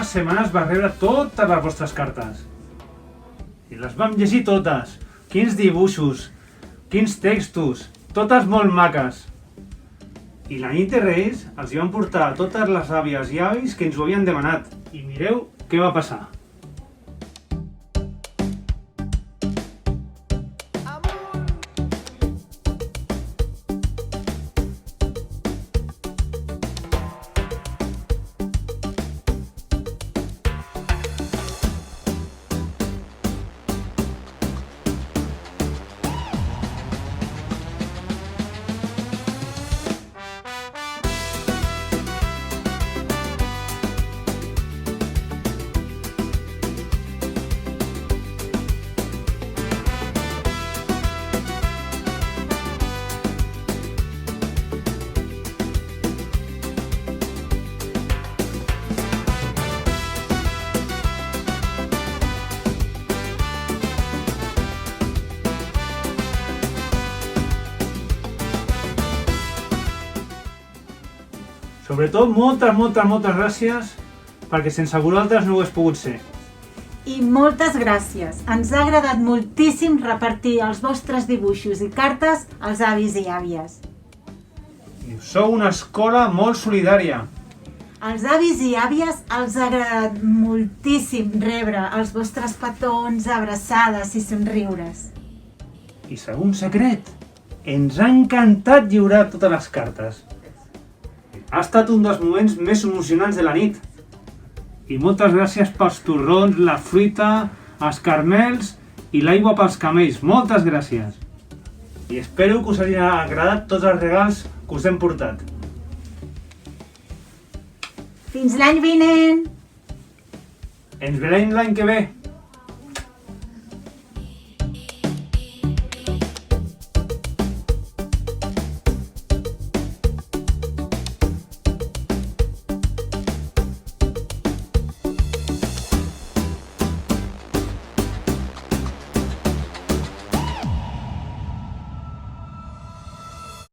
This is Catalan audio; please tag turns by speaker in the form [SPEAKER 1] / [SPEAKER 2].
[SPEAKER 1] unes setmanes va rebre totes les vostres cartes. I les vam llegir totes. Quins dibuixos, quins textos, totes molt maques. I la nit de Reis els hi van portar a totes les àvies i avis que ens ho havien demanat. I mireu què va passar. Sobretot, moltes gràcies, perquè sense vosaltres no ho hagués pogut ser.
[SPEAKER 2] I moltes gràcies. Ens ha agradat moltíssim repartir els vostres dibuixos i cartes als avis i àvies.
[SPEAKER 1] Sou una escola molt solidària.
[SPEAKER 2] Als avis i àvies els ha agradat moltíssim rebre els vostres petons, abraçades i somriures.
[SPEAKER 1] I segon secret, ens ha encantat lliurar totes les cartes. Ha estat un dels moments més emocionants de la nit. I moltes gràcies pels torrons, la fruita, els caramels i l'aigua pels camells. Moltes gràcies. I espero que us hagin agradat tots els regals que us hem portat.
[SPEAKER 2] Fins l'any vinent!
[SPEAKER 1] Ens veiem l'any que ve.